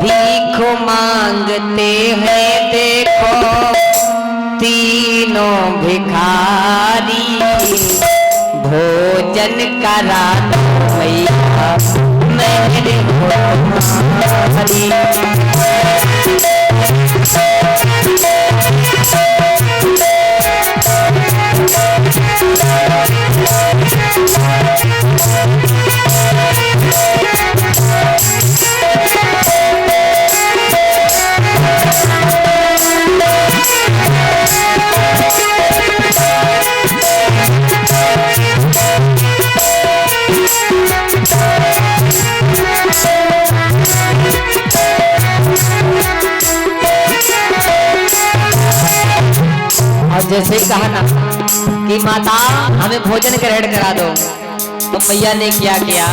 भीख मांगते हैं देखो तीनों भिखारी, भोजन करा दो भैया मेरे हमारी। और जैसे ही कहा ना कि माता हमें भोजन ग्रहण करा दो, तो मैया ने क्या किया,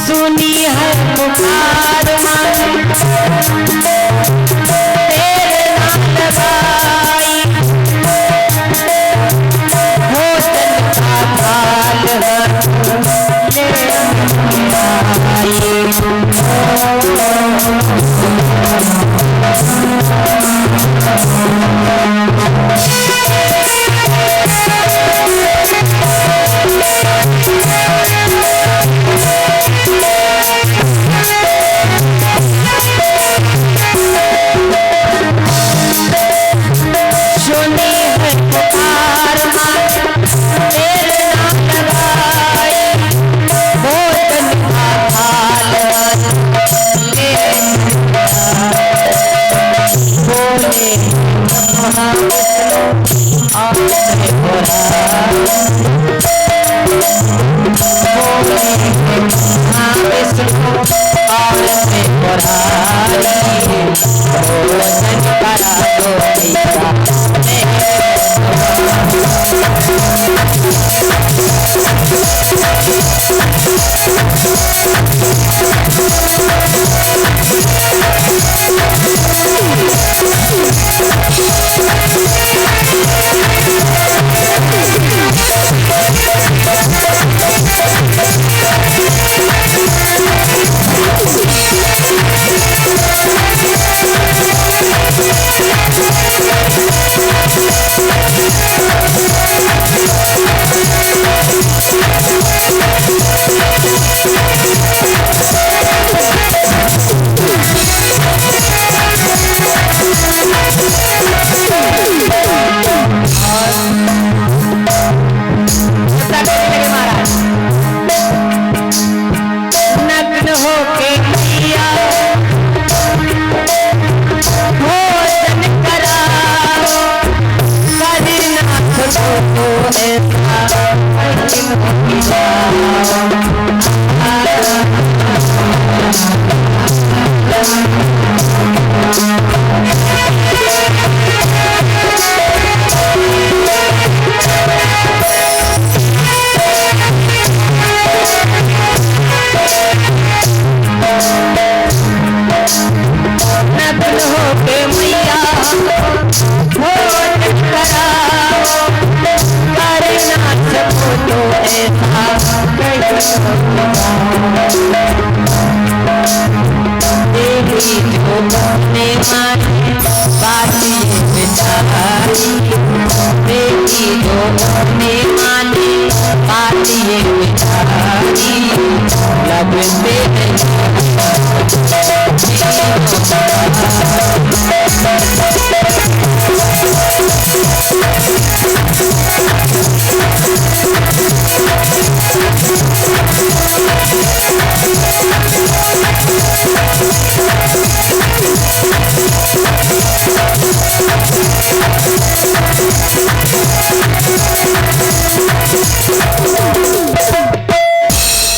सुनी है पुकार तेरे नाम लगाई, भोजन का थाल ले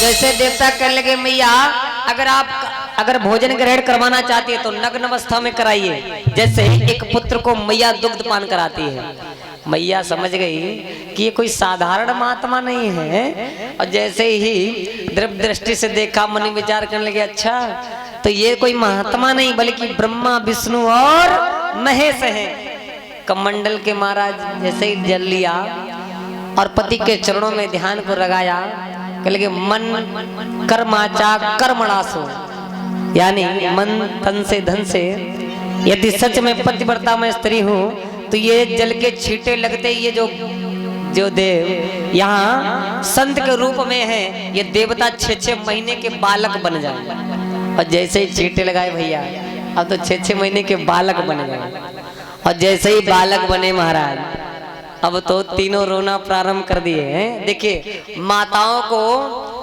जैसे देवता कर लगे मैया अगर भोजन ग्रहण करवाना चाहती है तो नग्न अवस्था में कराइए। जैसे एक पुत्र को मैया दुग्ध पान कराती है, मैया समझ गई कि ये कोई साधारण महात्मा नहीं है। और जैसे ही द्रव्य दृष्टि से देखा, मन विचार करने लगे, अच्छा तो ये कोई महात्मा नहीं बल्कि ब्रह्मा विष्णु और महेश है। कमंडल के महाराज जैसे ही जल लिया और पति के चरणों में ध्यान को लगाया, कह लगे मन कर्माचा कर्मणासो, यानी मन तन से धन से यदि सच में पतिव्रता में स्त्री हूँ तो ये जल के छींटे लगते ये जो देव यहाँ संत के रूप में है, ये देवता 6-6 महीने के बालक बन जाए। और जैसे ही छींटे लगाए भैया अब तो 6-6 महीने के बालक बन गए। और जैसे ही बालक बने महाराज अब तो तीनों रोना प्रारंभ कर दिए हैं। देखिए माताओं को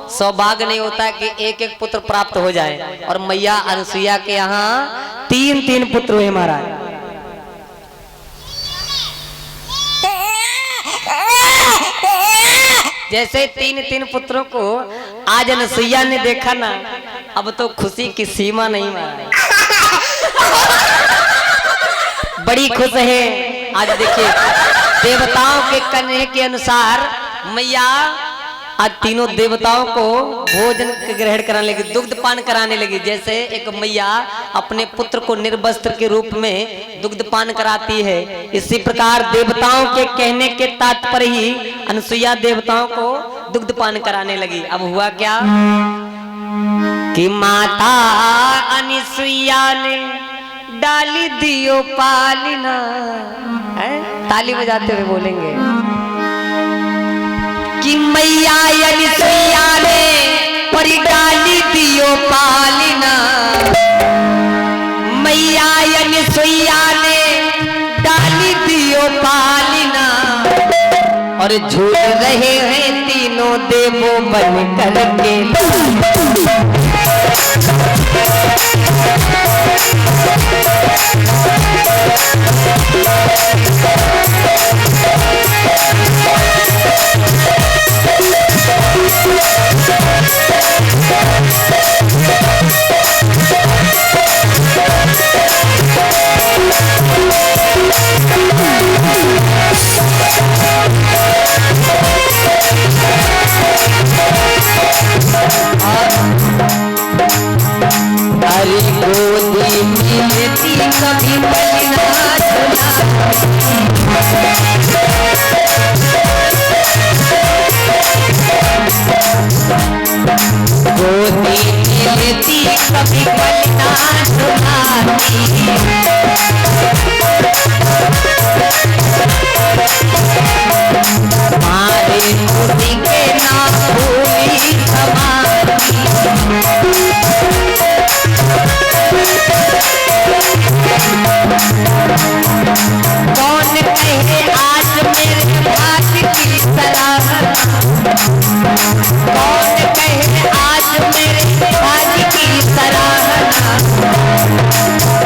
सौभाग्य नहीं होता कि एक एक पुत्र प्राप्त हो जाए, और मैया अनसुईया के यहाँ 3-3 पुत्र हुए महाराज। जैसे 3-3 पुत्रों को आज अनसुईया ने देखा ना, अब तो खुशी की सीमा नहीं महाराज, बड़ी खुश है। आज देखिए देवताओं के कहने के अनुसार मैया आज तीनों देवताओं को भोजन ग्रहण कराने लगी, दुग्ध पान कराने लगी। जैसे एक मैया अपने पुत्र को निर्वस्त्र के रूप में दुग्ध पान कराती है, इसी प्रकार देवताओं के कहने के तात्पर्य ही अनसुईया देवताओं को दुग्ध पान कराने लगी। अब हुआ क्या कि माता अनसुईया ने डाली दियो पालिना, ताली बजाते हुए बोलेंगे कि मैया अनसुईया ने परी डाली दियो पालिना, मैया अनसुईया ने डाली दियो पालिना, और झूल रहे हैं तीनों देवों बन करके। हरी गोदी मिलती कभी मलिना गोदी मिलती कभी मलिना सुनाती, मारे मोदी के नाम भूली समाती। कौन कहे आज मेरे भाग्य की सराहना, कौन कहे आज मेरे भाग्य की सराहना,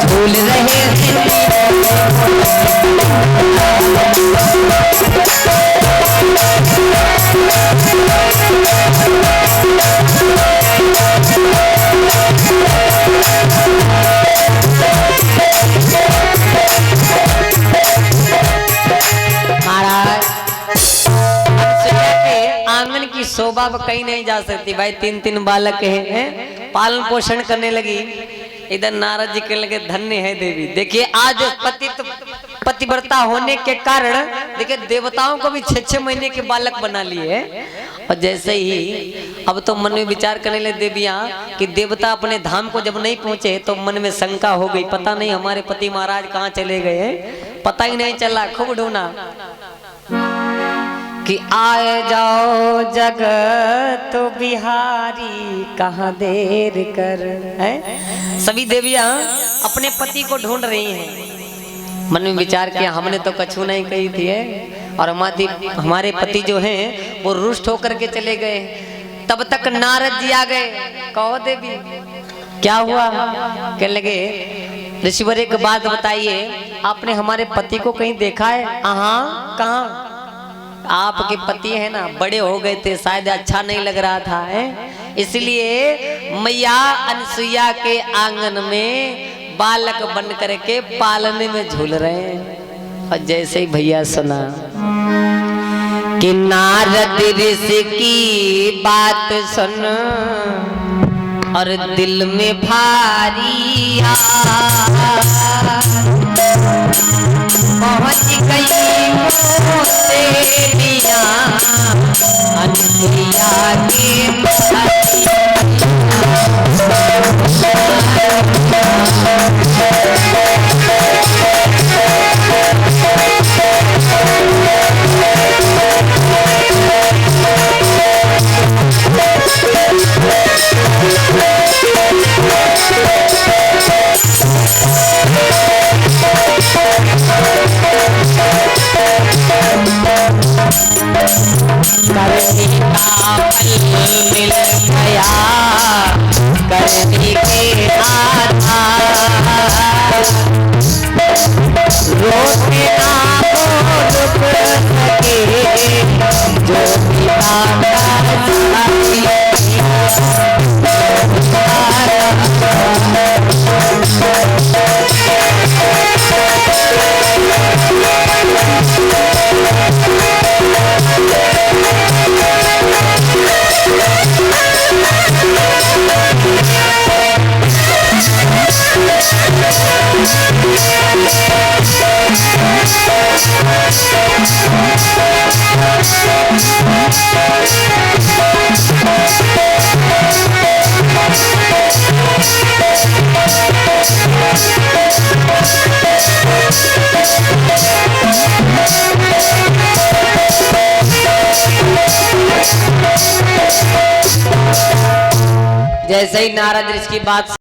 झूल रहे हैं शोभा कहीं नहीं जा सकती भाई। 3-3 बालक हैं, पालन पोषण करने लगी। इधर नारद जी के लगे धन्य है देवी। देखिए आज पतिव्रता होने के कारण देखिए देवताओं को भी 6-6 महीने के बालक बना लिए। और जैसे ही अब तो मन में विचार करने लगे देवियां कि देवता अपने धाम को जब नहीं पहुंचे तो मन में शंका हो गई, पता नहीं हमारे पति महाराज कहाँ चले गए, पता ही नहीं चला। खूब ढूंढा कि आए जाओ जगत बिहारी कहाँ देर कर है। सभी देवियां अपने पति को ढूंढ रही हैं। मन में विचार किया हमने तो कछु नहीं कही थी है, और हमारे पति जो हैं वो रुष्ट होकर के चले गए। तब तक नारद जी आ गए। कहो देवी क्या हुआ? कहने लगे ऋषिवर एक बात बताइए, आपने हमारे पति को कहीं देखा है? हाँ कहाँ? आपके पति है ना बड़े हो गए थे, शायद अच्छा नहीं लग रहा था है, इसलिए मैया अनसुईया के आंगन में बालक बन करके पालने में झूल रहे हैं। और जैसे ही भैया सुना कि नारद ऋषि की बात सुन और दिल में भारी पहुंच गई देवियां अनसुईया के रोके ना बोल सके जो पिता का जैसे ही नारद ऋषि की बात